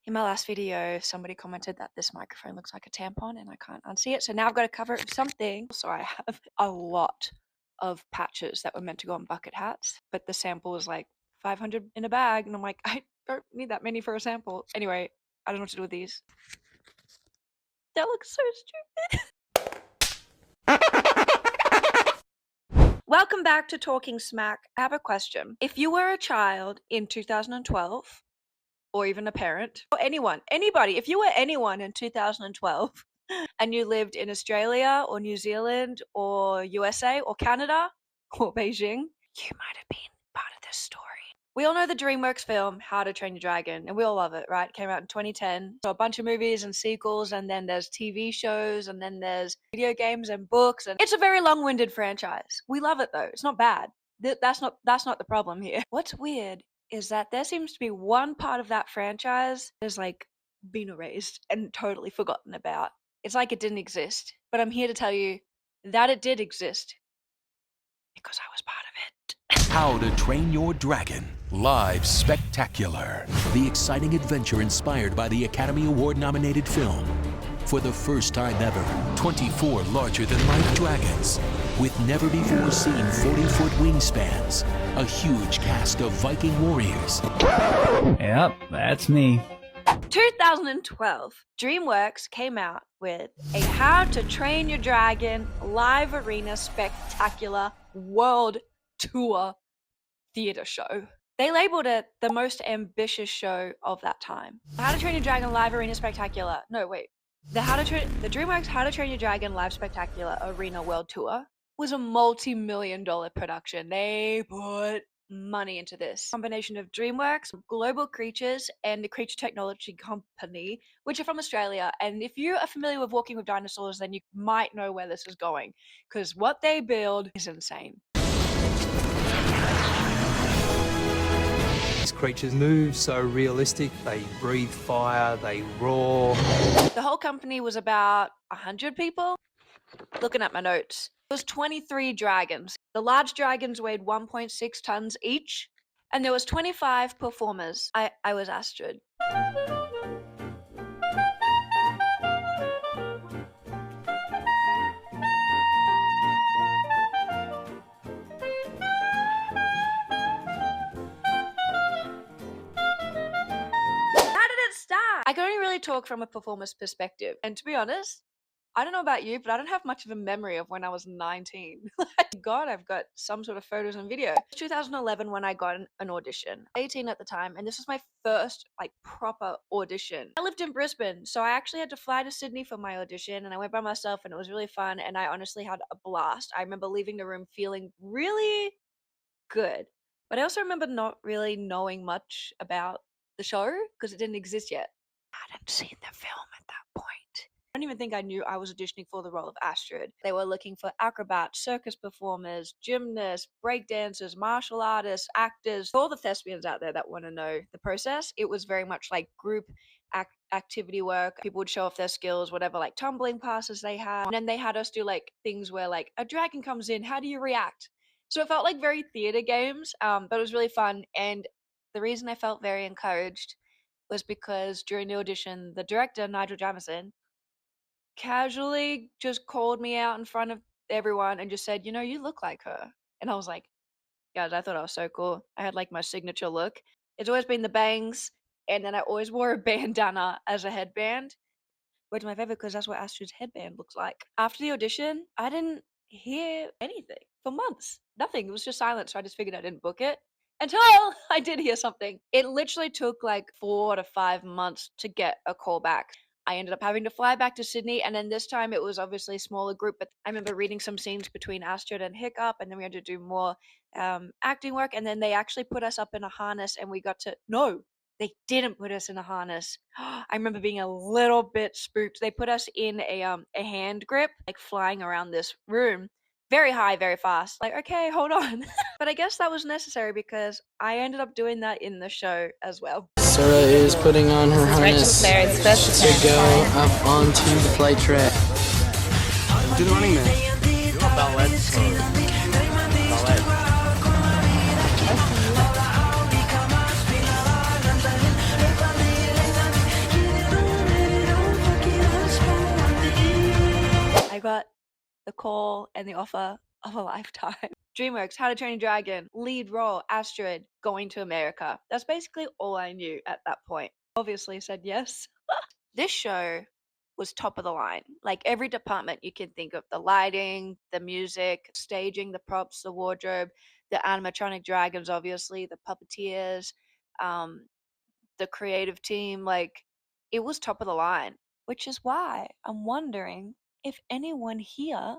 In my last video, somebody commented that this microphone looks like a tampon and I can't unsee it. So now I've got to cover it with something. So I have a lot of patches that were meant to go on bucket hats, but the sample was like 500 in a bag. And I'm like, I don't need that many for a sample. Anyway, I don't know what to do with these. That looks so stupid. Welcome back to Talking Smack. I have a question. If you were a child in 2012, or even a parent, or anybody, if you were anyone in 2012 and you lived in Australia or New Zealand or USA or Canada or Beijing, you might have been part of this story. We all know the Dreamworks film, How to Train Your Dragon, and we all love it, right? It came out in 2010. So a bunch of movies and sequels, and then there's TV shows, and then there's video games and books, and it's a very long-winded franchise. We love it though. It's not bad. That's not the problem here. What's weird is that there seems to be one part of that franchise that's like been erased and totally forgotten about. It's like it didn't exist. But I'm here to tell you that it did exist because I was part of it. How to Train Your Dragon Live Spectacular. The exciting adventure inspired by the Academy Award nominated film. For the first time ever, 24 larger-than-life dragons with never-before-seen 40-foot wingspans, a huge cast of Viking warriors. Yep, that's me. 2012, Dreamworks came out with a How to Train Your Dragon live arena spectacular world tour theater show. They labeled it the most ambitious show of that time. How to Train Your Dragon live arena spectacular. No, wait. The Dreamworks How to Train Your Dragon Live Spectacular Arena World Tour was a multi-million-dollar production. They put money into this. Combination of Dreamworks, Global Creatures, and the Creature Technology Company, which are from Australia. And if you are familiar with Walking with Dinosaurs, then you might know where this is going, because what they build is insane. Creatures move so realistic. They breathe fire, they roar. The whole company was about 100 people. Looking at my notes, it was 23 dragons. The large dragons weighed 1.6 tons each, and there was 25 performers. I was Astrid. I can only really talk from a performer's perspective. And to be honest, I don't know about you, but I don't have much of a memory of when I was 19. God, I've got some sort of photos and video. 2011 when I got an audition. 18 at the time, and this was my first proper audition. I lived in Brisbane, so I actually had to fly to Sydney for my audition, and I went by myself, and it was really fun, and I honestly had a blast. I remember leaving the room feeling really good, but I also remember not really knowing much about the show because it didn't exist yet. I hadn't seen the film at that point. I don't even think I knew I was auditioning for the role of Astrid. They were looking for acrobats, circus performers, gymnasts, breakdancers, martial artists, actors, all the thespians out there that want to know the process. It was very much like group activity work. People would show off their skills, whatever, like tumbling passes they had. And then they had us do things where a dragon comes in, how do you react? So it felt like very theater games, but it was really fun. And the reason I felt very encouraged was because during the audition, the director, Nigel Jamieson, casually just called me out in front of everyone and just said, you look like her. And I was like, guys, I thought I was so cool. I had my signature look. It's always been the bangs, and then I always wore a bandana as a headband, which is my favorite because that's what Astrid's headband looks like. After the audition, I didn't hear anything for months. Nothing. It was just silent, so I just figured I didn't book it. Until I did hear something. It literally took 4 to 5 months to get a call back. I ended up having to fly back to Sydney, and then this time it was obviously a smaller group, but I remember reading some scenes between Astrid and Hiccup, and then we had to do more acting work, and then they actually put us up in a harness, and we got to... No, they didn't put us in a harness. I remember being a little bit spooked. They put us in a hand grip, flying around this room. Very high, very fast. Okay, hold on. But I guess that was necessary because I ended up doing that in the show as well. Sarah is putting on her harness to go up onto the flight track. Do the running man. You want ballet? Ballet. the call and the offer of a lifetime. DreamWorks, How to Train Your Dragon, lead role, Astrid, going to America. That's basically all I knew at that point. Obviously said yes. This show was top of the line. Like every department you can think of, the lighting, the music, staging, the props, the wardrobe, the animatronic dragons, obviously, the puppeteers, the creative team, like it was top of the line, which is why I'm wondering if anyone here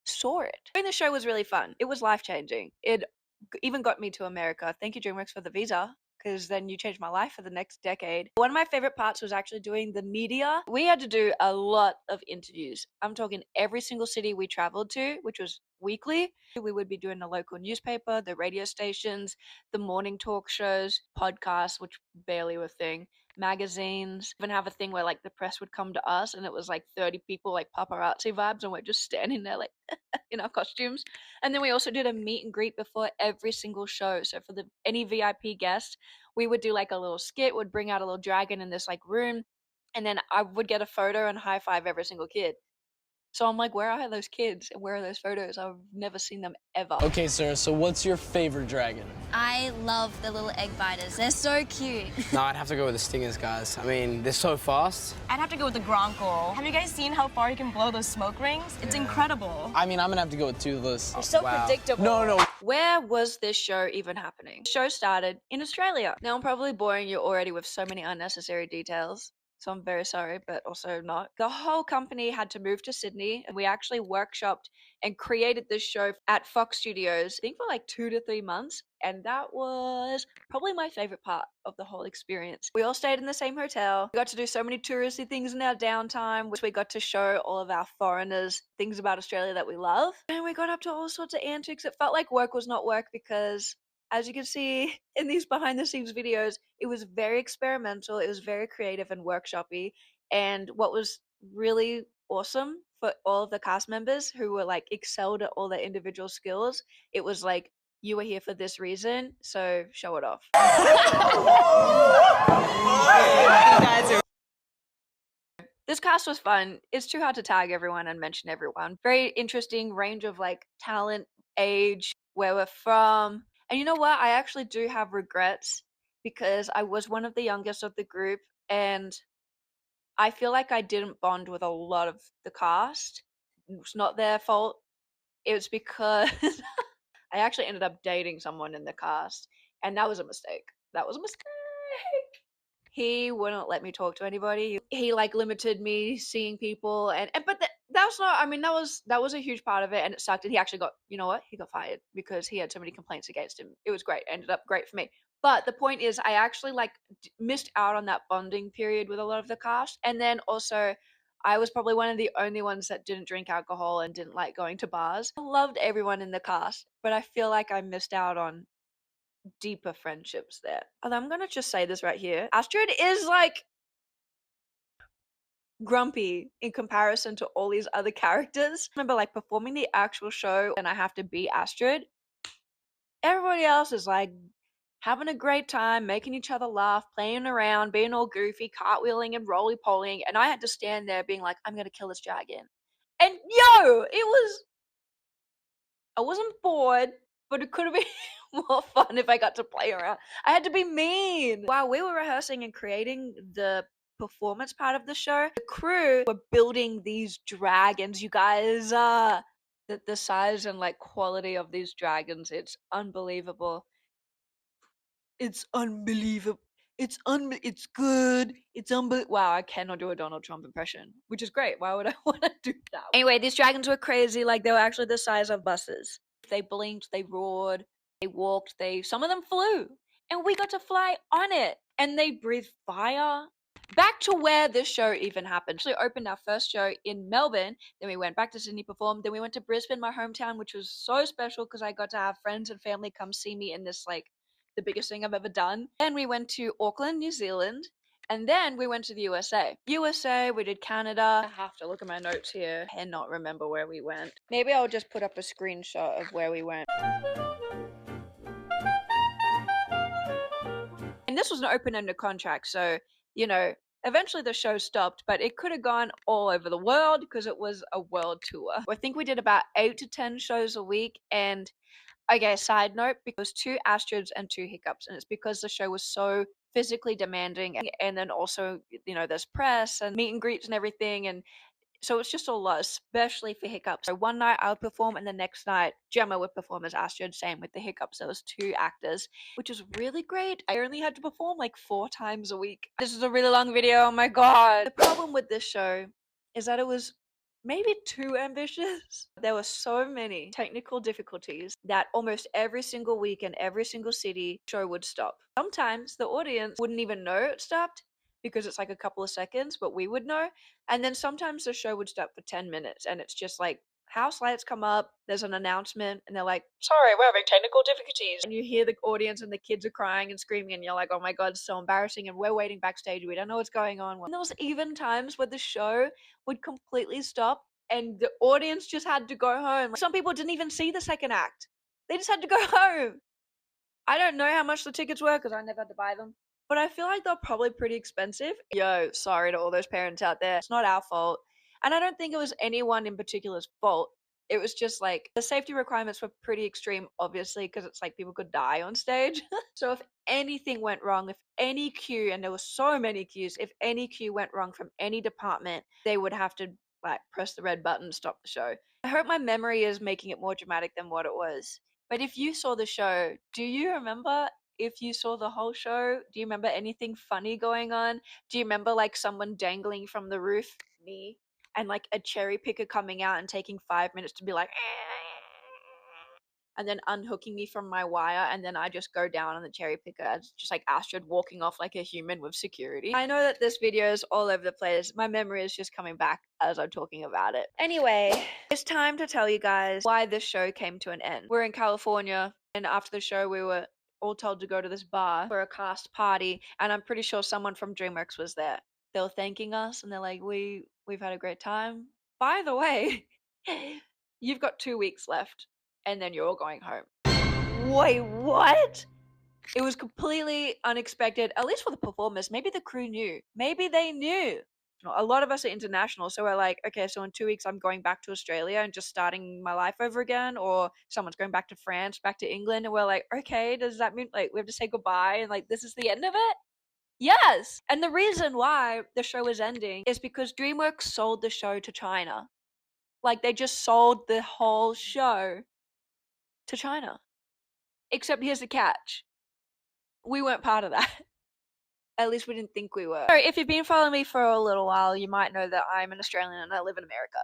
saw it. Doing the show was really fun. It was life-changing. It even got me to America. Thank you, DreamWorks, for the visa, because then you changed my life for the next decade. One of my favorite parts was actually doing the media. We had to do a lot of interviews. I'm talking every single city we traveled to, which was weekly. We would be doing the local newspaper, the radio stations, the morning talk shows, podcasts, which barely were a thing, magazines. Even have a thing where like the press would come to us and it was like 30 people, like paparazzi vibes, and we're just standing there like in our costumes. And then we also did a meet and greet before every single show. So for any VIP guest, we would do like a little skit, would bring out a little dragon in this like room, and then I would get a photo and high five every single kid. So I'm like, where are those kids and where are those photos? I've never seen them ever. Okay, Sarah, so what's your favorite dragon? I love the little egg biters. They're so cute. No, I'd have to go with the stingers, guys. I mean, they're so fast. I'd have to go with the Gronkle. Have you guys seen how far you can blow those smoke rings? It's incredible. I mean, I'm gonna have to go with Toothless. You're so predictable. No. Where was this show even happening? The show started in Australia. Now I'm probably boring you already with so many unnecessary details, so I'm very sorry, but also not. The whole company had to move to Sydney, and we actually workshopped and created this show at Fox Studios, I think for like 2 to 3 months, and that was probably my favorite part of the whole experience. We all stayed in the same hotel. We got to do so many touristy things in our downtime, which we got to show all of our foreigners things about Australia that we love. And we got up to all sorts of antics. It felt like work was not work because, as you can see in these behind the scenes videos, it was very experimental, it was very creative and workshoppy. And what was really awesome for all of the cast members who were like excelled at all their individual skills, it was like, you were here for this reason, so show it off. This cast was fun. It's too hard to tag everyone and mention everyone. Very interesting range of like talent, age, where we're from. And you know what? I actually do have regrets because I was one of the youngest of the group and I feel like I didn't bond with a lot of the cast. It's not their fault. It was because I actually ended up dating someone in the cast, and that was a mistake. That was a mistake. He wouldn't let me talk to anybody. He like limited me seeing people, and but that's not. I mean, that was a huge part of it, and it sucked. And he actually got, you know what? He got fired because he had so many complaints against him. It was great. It ended up great for me. But the point is, I actually like missed out on that bonding period with a lot of the cast, and then also I was probably one of the only ones that didn't drink alcohol and didn't like going to bars. I loved everyone in the cast, but I feel like I missed out on deeper friendships there. And I'm gonna just say this right here. Astrid is like grumpy in comparison to all these other characters. I remember like performing the actual show and I have to be Astrid. Everybody else is like having a great time, making each other laugh, playing around, being all goofy, cartwheeling and roly-polying, and I had to stand there being like, I'm gonna kill this dragon. And I wasn't bored, but it could have been more fun if I got to play around. I had to be mean. While we were rehearsing and creating the performance part of the show, the crew were building these dragons. You guys, the size and like quality of these dragons, it's unbelievable. It's unbelievable. It's good. It's wow, I cannot do a Donald Trump impression, which is great. Why would I want to do that? Anyway, these dragons were crazy. Like they were actually the size of buses. They blinked, they roared, they walked, some of them flew. And we got to fly on it. And they breathed fire. Back to where this show even happened. Actually opened our first show in Melbourne. Then we went back to Sydney, performed. Then we went to Brisbane, my hometown, which was so special because I got to have friends and family come see me in this like the biggest thing I've ever done. Then we went to Auckland, New Zealand, and then we went to the USA. We did Canada. I have to look at my notes here and not remember where we went. Maybe I'll just put up a screenshot of where we went. And this was an open-ended contract, so, you know, Eventually the show stopped, but it could have gone all over the world because it was a world tour. I think we did about 8 to 10 shows a week. And okay, side note, because 2 Astrids and 2 Hiccups, and it's because the show was so physically demanding, and then also, you know, there's press and meet and greets and everything, and so it's just a lot, especially for Hiccups. So one night I would perform, and the next night Gemma would perform as Astrid. Same with the Hiccups. There was 2 actors, which was really great. I only had to perform like 4 times a week. This is a really long video. Oh my god. The problem with this show is that it was maybe too ambitious. There were so many technical difficulties that almost every single week in every single city show would stop. Sometimes the audience wouldn't even know it stopped because it's like a couple of seconds, but we would know. And then sometimes the show would stop for 10 minutes and it's just like house lights come up, there's an announcement, and they're like, sorry, we're having technical difficulties. And you hear the audience and the kids are crying and screaming, and you're like, oh my god, it's so embarrassing. And we're waiting backstage, we don't know what's going on. And there was even times where the show would completely stop and the audience just had to go home. Some people didn't even see the second act, they just had to go home. I don't know how much the tickets were because I never had to buy them, but I feel like they're probably pretty expensive. Yo, sorry to all those parents out there. It's not our fault. And I don't think it was anyone in particular's fault. It was just like the safety requirements were pretty extreme, obviously, because it's like people could die on stage. So if anything went wrong, if any cue, and there were so many cues, if any cue went wrong from any department, they would have to like press the red button, stop the show. I hope my memory is making it more dramatic than what it was. But if you saw the show, do you remember if you saw the whole show? Do you remember anything funny going on? Do you remember like someone dangling from the roof? Me. And like a cherry picker coming out and taking 5 minutes to be like, and then unhooking me from my wire, and then I just go down on the cherry picker. It's just like Astrid walking off like a human with security. I know that this video is all over the place. My memory is just coming back as I'm talking about it. Anyway, it's time to tell you guys why this show came to an end. We're in California, and after the show we were all told to go to this bar for a cast party, and I'm pretty sure someone from Dreamworks was there. They were thanking us, and they're like, we've had a great time. By the way, you've got 2 weeks left, and then you're all going home. Wait, what? It was completely unexpected, at least for the performers. Maybe the crew knew. Maybe they knew. A lot of us are international, so we're like, okay, so in 2 weeks I'm going back to Australia and just starting my life over again, or someone's going back to France, back to England, and we're like, okay, does that mean like we have to say goodbye and like this is the end of it? Yes! And the reason why the show is ending is because DreamWorks sold the show to China. Like, they just sold the whole show to China. Except here's the catch. We weren't part of that. At least we didn't think we were. So if you've been following me for a little while, you might know that I'm an Australian and I live in America.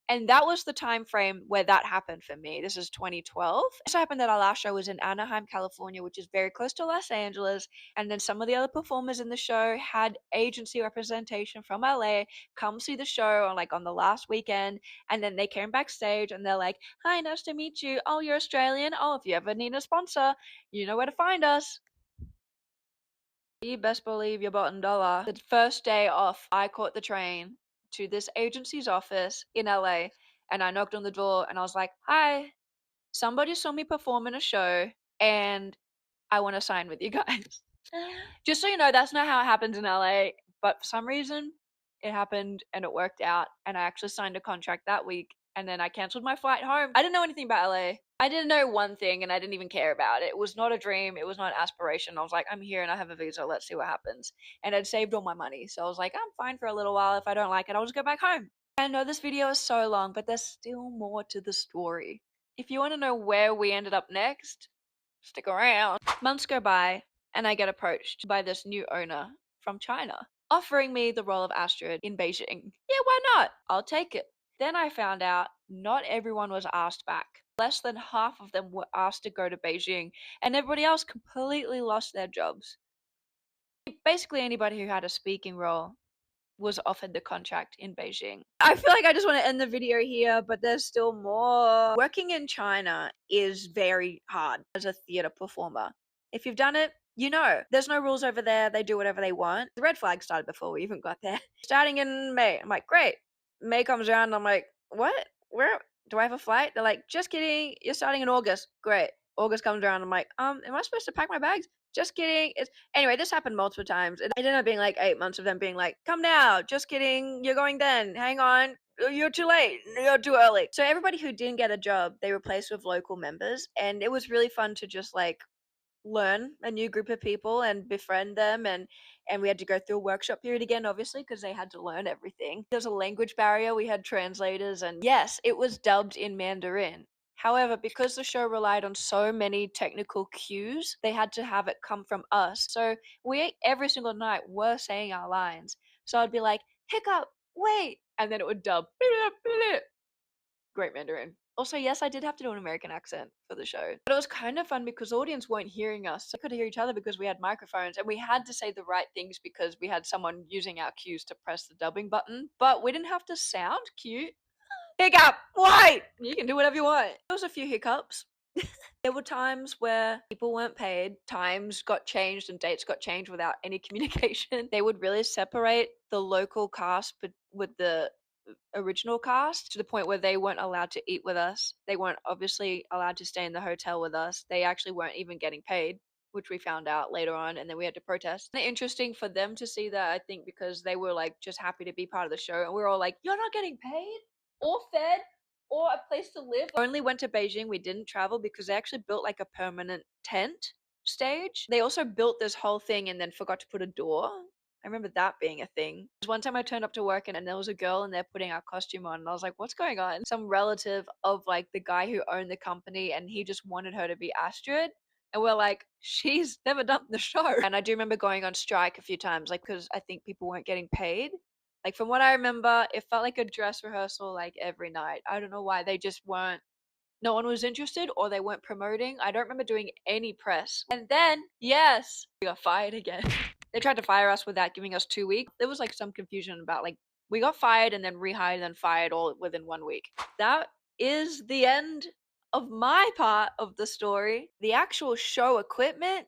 And that was the time frame where that happened for me. This is 2012. It so happened that our last show was in Anaheim, California, which is very close to Los Angeles. And then some of the other performers in the show had agency representation from LA come see the show on the last weekend. And then they came backstage and they're like, hi, nice to meet you. Oh, you're Australian? Oh, if you ever need a sponsor, you know where to find us. You best believe your bottom dollar. The first day off, I caught the train to this agency's office in LA, and I knocked on the door and I was like, hi, somebody saw me perform in a show and I want to sign with you guys. Just so you know, that's not how it happens in LA, but for some reason it happened and it worked out, and I actually signed a contract that week, and then I canceled my flight home. I didn't know anything about LA. I didn't know one thing and I didn't even care about it. It was not a dream. It was not an aspiration. I was like, I'm here and I have a visa. Let's see what happens. And I'd saved all my money. So I was like, I'm fine for a little while. If I don't like it, I'll just go back home. I know this video is so long, but there's still more to the story. If you want to know where we ended up next, stick around. Months go by and I get approached by this new owner from China, offering me the role of Astrid in Beijing. Yeah, why not? I'll take it. Then I found out not everyone was asked back. Less than half of them were asked to go to Beijing, and everybody else completely lost their jobs. Basically, anybody who had a speaking role was offered the contract in Beijing. I feel like I just want to end the video here, but there's still more. Working in China is very hard as a theater performer. If you've done it, you know. There's no rules over there. They do whatever they want. The red flag started before we even got there. Starting in May. I'm like, great. May comes around and I'm like, what? Where? Do I have a flight? They're like, just kidding. You're starting in August. Great. August comes around. I'm like, am I supposed to pack my bags? just kidding. Anyway, this happened multiple times. It ended up being like 8 months of them being like, come now, just kidding, you're going then, hang on, you're too late, you're too early. So everybody who didn't get a job, they replaced with local members, and it was really fun to just like learn a new group of people and befriend them, and we had to go through a workshop period again, obviously, because they had to learn everything. There's a language barrier, we had translators, and yes, it was dubbed in Mandarin. However, because the show relied on so many technical cues, they had to have it come from us. So we every single night were saying our lines. So I'd be like, Hiccup, wait, and then it would dub. Great Mandarin. Also, yes, I did have to do an American accent for the show. But it was kind of fun because the audience weren't hearing us. So we could hear each other because we had microphones, and we had to say the right things because we had someone using our cues to press the dubbing button. But we didn't have to sound cute. Hiccup! Wait! You can do whatever you want. There was a few hiccups. There were times where people weren't paid, times got changed and dates got changed without any communication. They would really separate the local cast with the original cast to the point where they weren't allowed to eat with us. They weren't obviously allowed to stay in the hotel with us. They actually weren't even getting paid, which we found out later on, and then we had to protest. And interesting for them to see that, I think, because they were like just happy to be part of the show, and we were all like, you're not getting paid or fed or a place to live. We only went to Beijing. We didn't travel because they actually built like a permanent tent stage. They also built this whole thing and then forgot to put a door. I remember that being a thing. One time I turned up to work and there was a girl and they're putting our costume on, and I was like, what's going on? Some relative of like the guy who owned the company, and he just wanted her to be Astrid. And we're like, she's never done the show. And I do remember going on strike a few times, like, because I think people weren't getting paid. Like, from what I remember, it felt like a dress rehearsal like every night. I don't know why. They just weren't, no one was interested, or they weren't promoting. I don't remember doing any press. And then, yes, we got fired again. They tried to fire us without giving us 2 weeks. There was like some confusion about like, we got fired and then rehired and then fired all within 1 week. That is the end of my part of the story. The actual show equipment,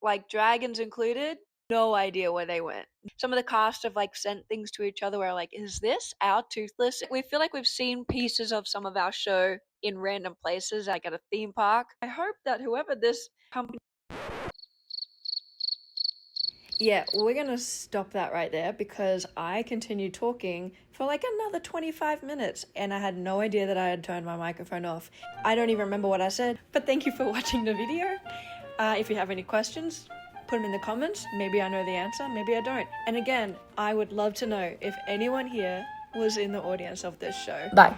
like dragons included, no idea where they went. Some of the cast have like sent things to each other where like, is this our Toothless? We feel like we've seen pieces of some of our show in random places, like at a theme park. I hope that whoever this company... Yeah, we're gonna stop that right there because I continued talking for like another 25 minutes and I had no idea that I had turned my microphone off. I don't even remember what I said, but thank you for watching the video. If you have any questions, put them in the comments. Maybe I know the answer, maybe I don't. And again, I would love to know if anyone here was in the audience of this show. Bye.